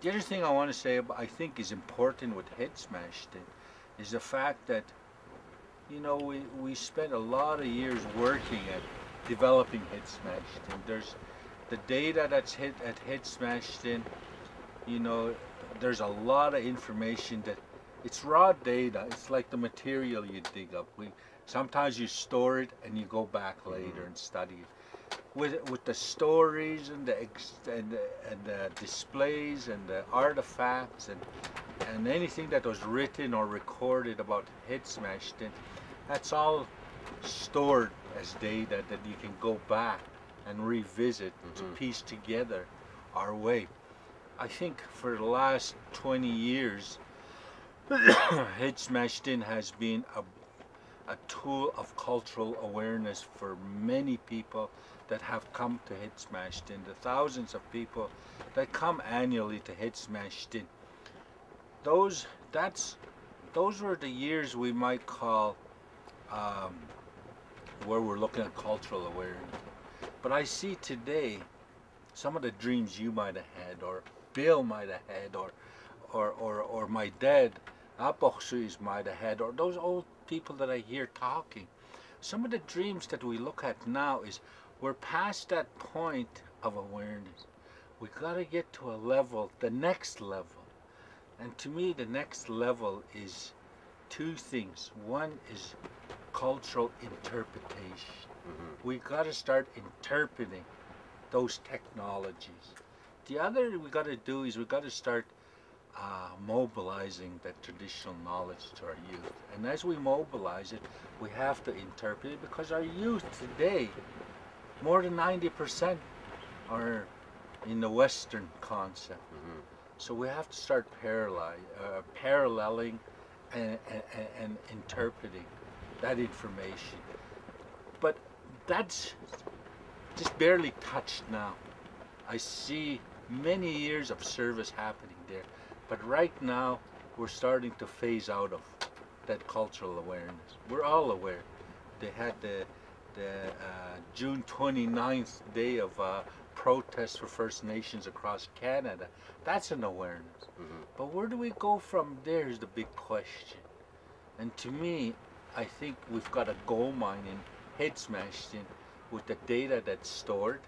The other thing I want to say, I think is important with Head Smashed In, is the fact that, you know, we spent a lot of years working at developing Head Smashed In. There's the data that's hit at Head Smashed In, you know, there's a lot of information that it's raw data. It's like the material you dig up. Sometimes you store it and you go back later and study it. With the stories and the displays and the artifacts and anything that was written or recorded about Head Smashed In, that's all stored as data that you can go back and revisit to piece together our way. I think for the last 20 years, Head Smashed In has been a tool of cultural awareness for many people that have come to Head Smashed In. The thousands of people that come annually to Head Smashed In. Those were the years we might call where we're looking at cultural awareness. But I see today some of the dreams you might have had, or Bill might have had, or my dad, Apochsuis might have had, or those old people that I hear talking. Some of the dreams that we look at now is we're past that point of awareness. We got to get to a level, the next level. And to me, the next level is two things. One is cultural interpretation. We got to start interpreting those technologies. The other we got to do is we got to start mobilizing that traditional knowledge to our youth. And as we mobilize it, we have to interpret it, because our youth today, more than 90% are in the Western concept. So we have to start paralleling and interpreting that information. But that's just barely touched now. I see many years of service happening there, but right now we're starting to phase out of that cultural awareness. We're all aware. They had the June 29th day of protest for First Nations across Canada. That's an awareness. But where do we go from there is the big question. And to me, I think we've got a gold mine in Head Smashed In with the data that's stored,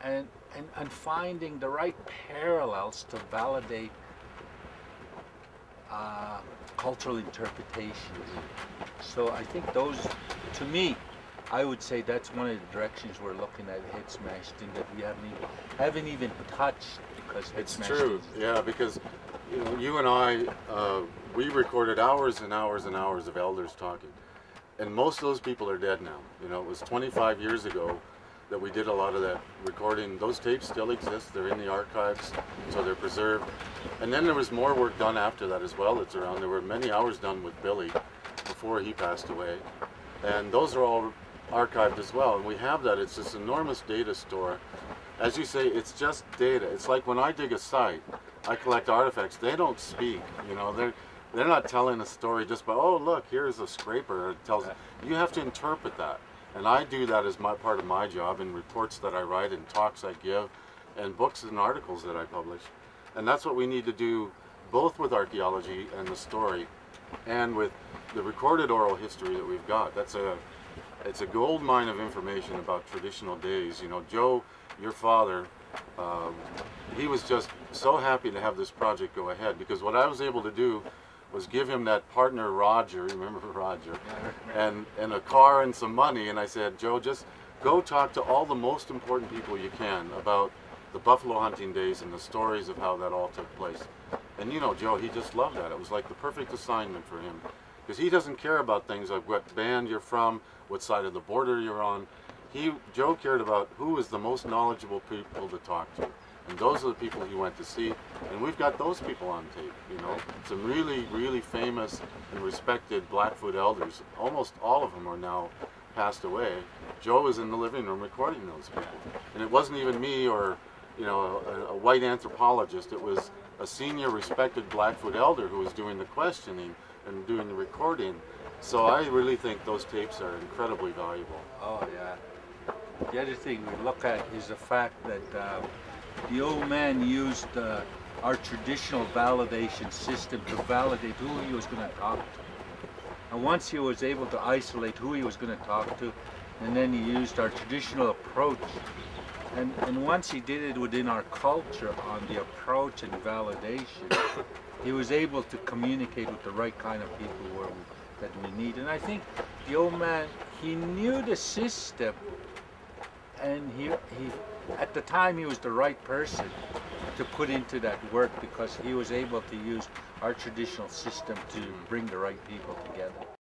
and finding the right parallels to validate cultural interpretations. So I think those, to me, I would say that's one of the directions we're looking at Head Smashed In that we haven't even touched, because Head Smashed In. It's true, yeah, because you and I, we recorded hours and hours and hours of elders talking, and most of those people are dead now. It was 25 years ago that we did a lot of that recording. Those tapes still exist. They're in the archives, so they're preserved. And then there was more work done after that as well that's around. There were many hours done with Billy before he passed away, and those are all archived as well. And we have that. It's this enormous data store. As you say, it's just data. It's like when I dig a site, I collect artifacts. They don't speak. They're not telling a story just by, oh look, here's a scraper. It tells. You have to interpret that. And I do that as part of my job in reports that I write and talks I give and books and articles that I publish. And that's what we need to do, both with archaeology and the story and with the recorded oral history that we've got. It's a gold mine of information about traditional days. Joe, your father, he was just so happy to have this project go ahead, because what I was able to do was give him that partner Roger, remember Roger, and a car and some money, and I said, Joe, just go talk to all the most important people you can about the buffalo hunting days and the stories of how that all took place. And Joe, he just loved that. It was like the perfect assignment for him, because he doesn't care about things like what band you're from, what side of the border you're on. Joe cared about who is the most knowledgeable people to talk to. And those are the people he went to see, and we've got those people on tape. Some really, really famous and respected Blackfoot elders. Almost all of them are now passed away. Joe was in the living room recording those people, and it wasn't even me or a white anthropologist. It was a senior, respected Blackfoot elder who was doing the questioning and doing the recording. So I really think those tapes are incredibly valuable. Oh yeah. The other thing we look at is the fact that the old man used our traditional validation system to validate who he was going to talk to. And once he was able to isolate who he was going to talk to, and then he used our traditional approach, and once he did it within our culture on the approach and validation, he was able to communicate with the right kind of people that we need. And I think the old man, he knew the system, and he at the time he was the right person to put into that work, because he was able to use our traditional system to bring the right people together.